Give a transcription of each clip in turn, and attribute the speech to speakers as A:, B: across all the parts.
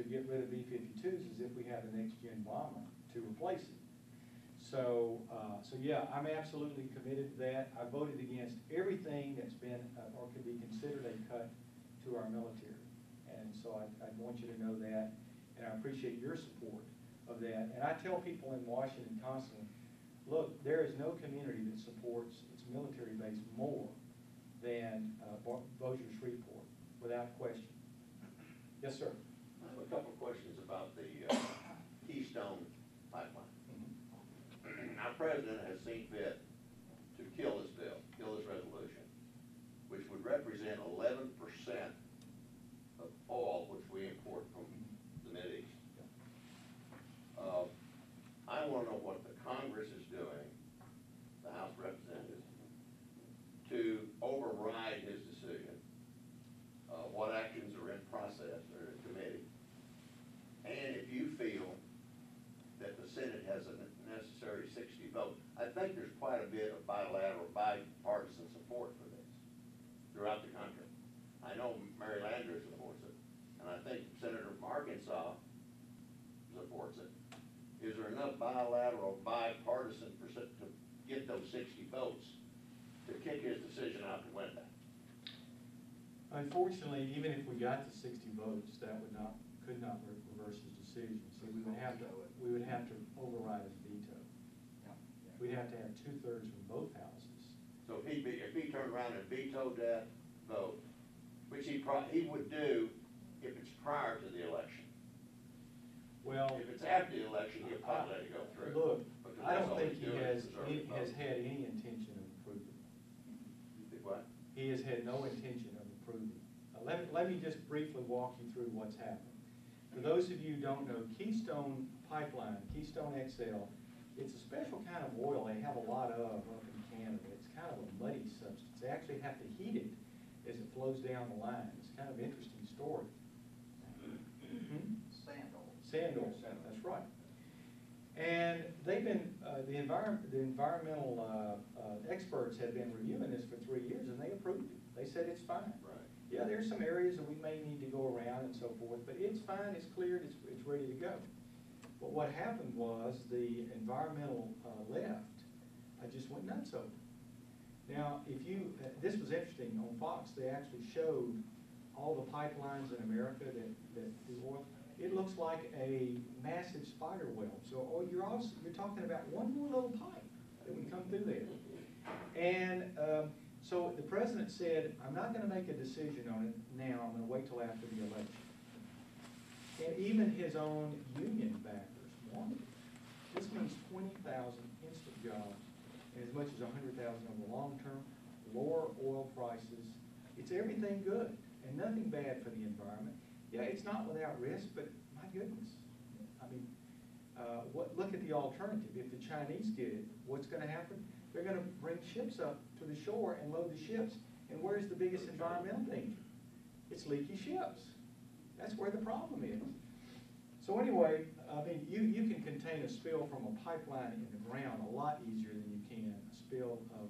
A: to get rid of B-52s is if we have the next gen bomber to replace it. So, yeah, I'm absolutely committed to that. I voted against everything that's been or could be considered a cut to our military. And so I want you to know that, and I appreciate your support of that. And I tell people in Washington constantly, look, there is no community that supports its military base more than Bossier-Shreveport, without question. Yes, sir.
B: I have a couple of questions about the Keystone pipeline. Our president has seen fit to kill this bill, kill this resolution, which would represent 11% of oil which we import from the Mideast. I want to know what the Congress is doing, the House of Representatives, to override his decision, what actions are in process or in committee, and if you feel that the Senate has a necessary 60 vote. I think there's quite a bit of bilateral, bipartisan support for this throughout the country. I know Mary Landrieu supports it, and I think Senator from Arkansas supports it. Is there enough bilateral, bipartisan to get those 60 votes to kick his decision out the window?
A: Unfortunately, even if we got to 60 votes, that could not reverse his decision. So we would have to override his veto. We'd have to have 2/3 from both houses.
B: So if he turned around and vetoed that vote, which he would do if it's prior to the election.
A: Well,
B: if it's after the election, he'll probably let it go through.
A: Look, I don't think
B: he
A: he has had any intention of approving.
B: What?
A: He has had no intention of approving. Let me just briefly walk you through what's happened. For those of you who don't know, Keystone Pipeline, Keystone XL, it's a special kind of oil they have a lot of up in Canada. It's kind of a muddy substance. They actually have to heat it as it flows down the line. It's kind of an interesting story.
C: Sand oil.
A: Sand oil, that's right. And they've been, the environmental experts have been reviewing this for 3 years, and they approved it. They said it's fine.
B: Right.
A: Yeah, there's some areas that we may need to go around and so forth, but it's fine, it's cleared, it's ready to go. But what happened was the environmental left just went nuts over it. Now, if you, this was interesting, on Fox, they actually showed all the pipelines in America that do oil. It looks like a massive spider web. So you're talking about one more little pipe that would come through there. And so the president said, I'm not going to make a decision on it now. I'm going to wait till after the election. And even his own union backers wanted it. This means 20,000 instant jobs and as much as 100,000 over the long term, lower oil prices. It's everything good and nothing bad for the environment. Yeah, it's not without risk, but my goodness. I mean, look at the alternative. If the Chinese get it, what's going to happen? They're going to bring ships up to the shore and load the ships. And where's the biggest environmental danger? It's leaky ships. That's where the problem is. So anyway, I mean, you can contain a spill from a pipeline in the ground a lot easier than you can a spill of,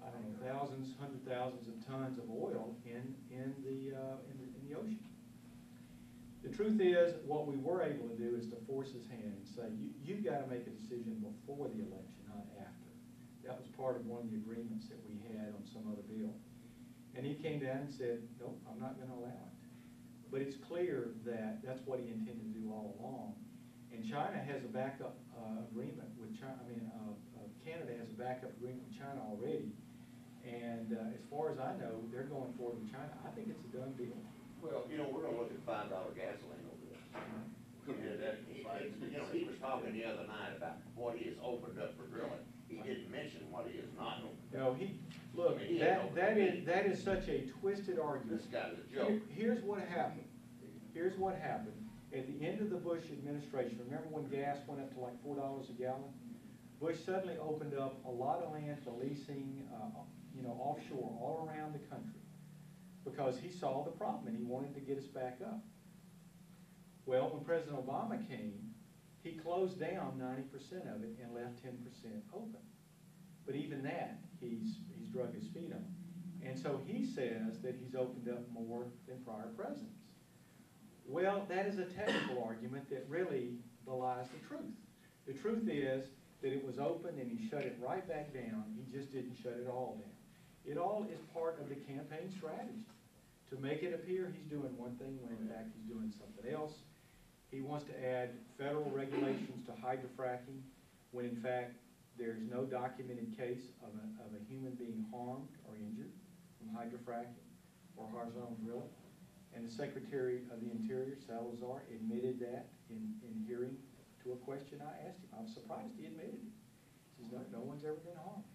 A: I don't know, thousands, hundred thousands of tons of oil in the ocean. The truth is, what we were able to do is to force his hand and say, you've got to make a decision before the election, not after. That was part of one of the agreements that we had on some other bill. And he came down and said, nope, I'm not going to allow it. But it's clear that that's what he intended to do all along. And China has a backup agreement with China. I mean, Canada has a backup agreement with China already. And as far as I know, they're going forward with China. I think it's a done deal.
B: Well, you know, we're going to look at $5 gasoline over this. He was talking the other night about what he has opened up for drilling. He didn't mention what he has not opened up.
A: No, look, that is such a twisted argument.
B: This guy's a joke.
A: Here's what happened. Here's what happened. At the end of the Bush administration, remember when gas went up to like $4 a gallon? Bush suddenly opened up a lot of land for leasing, offshore all around the country because he saw the problem and he wanted to get us back up. Well, when President Obama came, he closed down 90% of it and left 10% open. But even that, he's drug his feet on. And so he says that he's opened up more than prior presidents. Well, that is a technical argument that really belies the truth. The truth is that it was open and he shut it right back down. He just didn't shut it all down. It all is part of the campaign strategy to make it appear he's doing one thing when in fact he's doing something else. He wants to add federal regulations to hydrofracking when in fact there's no documented case of a human being harmed or injured from hydrofracking or horizontal drilling. And the Secretary of the Interior, Salazar, admitted that in hearing to a question I asked him. I was surprised he admitted it. He says, no one's ever been harmed.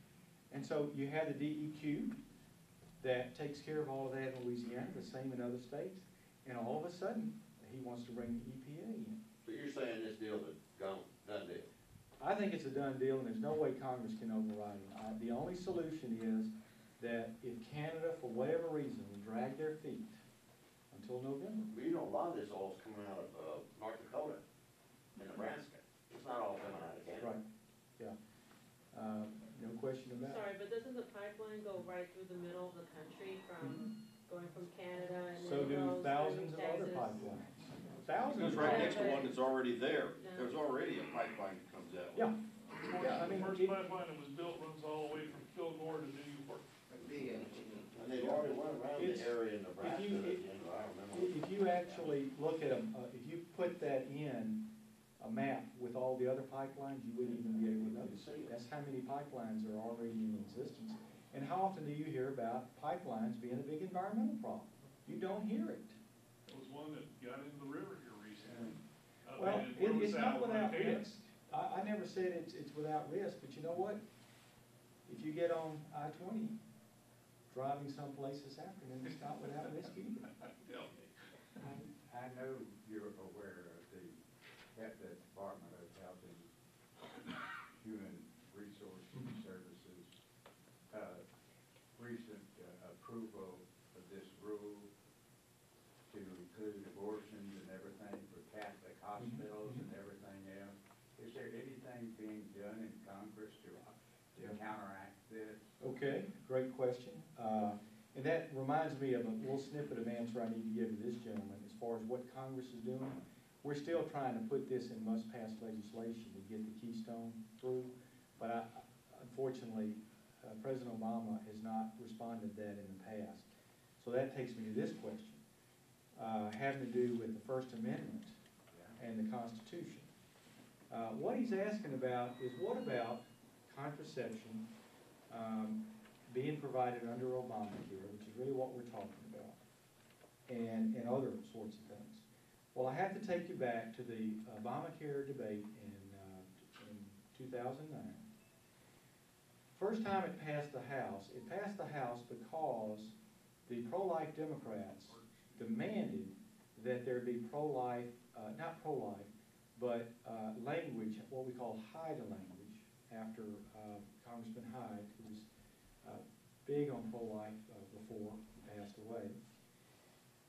A: And so you have the DEQ that takes care of all of that in Louisiana, the same in other states, and all of a sudden, he wants to bring the EPA in.
B: So you're saying this deal is done deal?
A: I think it's a done deal, and there's no way Congress can override it. The only solution is that if Canada, for whatever reason, will drag their feet until November.
B: Well, you know, a lot of this oil's coming out of North Dakota and Nebraska. It's not all coming out of Canada.
A: Right, yeah. No question about it.
C: Sorry, but doesn't the pipeline go right through the middle of the country from, going from Canada and then
A: So
C: it
A: do
C: goes
A: thousands
C: through
A: of other
C: Texas?
A: pipelines. Thousands
D: Goes
A: of
D: right
C: Yeah,
D: next to
C: but-
D: one that's already there.
C: Yeah.
D: There's already a pipeline that comes that way.
A: Yeah, yeah, I mean,
E: The first
A: it-
E: pipeline that was built runs all the way from Kilgore to New York.
B: And they've already went around the
A: It's-
B: area in Nebraska,
A: if you-
B: I remember.
A: if you actually look at them, if you put that in a map with all the other pipelines, you wouldn't even be able to notice it. That's how many pipelines are already in existence. And how often do you hear about pipelines being a big environmental problem? You don't hear it.
E: There was one that got into the river here recently.
A: Well, it's not without
E: Hayden.
A: risk. I never said it's without risk, but you know what? If you get on I-20, driving someplace this afternoon, it's not without risk either.
E: Tell me.
F: I know you're aware of the Department of Health and Human Resources Services, recent approval of this rule to include abortions and everything for Catholic hospitals and everything else. Is there anything being done in Congress to counteract this?
A: Okay, great question. And that reminds me of a little snippet of answer I need to give to this gentleman as far as what Congress is doing. We're still trying to put this in must-pass legislation to get the Keystone through, but unfortunately, President Obama has not responded to that in the past. So that takes me to this question, having to do with the First Amendment and the Constitution. What he's asking about is what about contraception being provided under Obamacare, which is really what we're talking about, and other sorts of things. Well, I have to take you back to the Obamacare debate in 2009. First time it passed the House because the pro-life Democrats demanded that there be pro-life, not pro-life, but language, what we call Hyde language, after Congressman Hyde, who was big on pro-life before he passed away.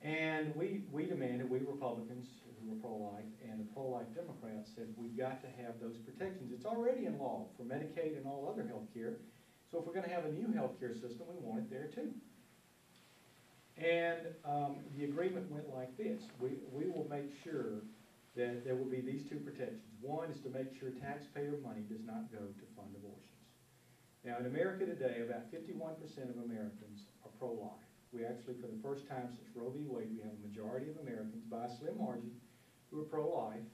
A: And we demanded, we Republicans who were pro-life, and the pro-life Democrats said, we've got to have those protections. It's already in law for Medicaid and all other health care. So if we're gonna have a new health care system, we want it there too. And the agreement went like this. We will make sure that there will be these two protections. One is to make sure taxpayer money does not go to fund abortions. Now in America today, about 51% of Americans are pro-life. We actually, for the first time since Roe v. Wade, we have a majority of Americans, by a slim margin, who are pro-life,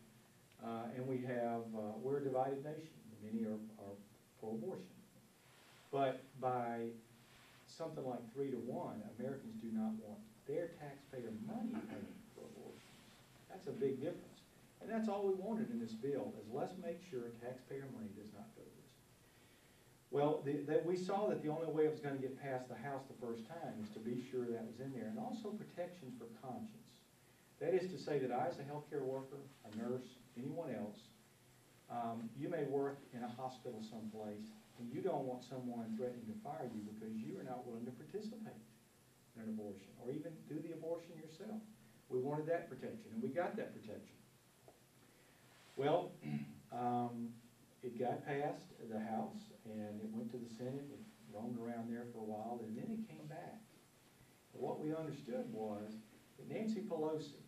A: and we're a divided nation. Many are pro-abortion. But by something like 3 to 1, Americans do not want their taxpayer money paid for abortions. That's a big difference. And that's all we wanted in this bill, is let's make sure taxpayer money does not go to this. Well, we saw that the only way it was going to get past the House the first time is to be sure that was in there, and also protections for conscience. That is to say that I, as a healthcare worker, a nurse, anyone else, you may work in a hospital someplace, and you don't want someone threatening to fire you because you are not willing to participate in an abortion, or even do the abortion yourself. We wanted that protection, and we got that protection. Well, it got past the House, and it went to the Senate. It roamed around there for a while, and then it came back. And what we understood was that Nancy Pelosi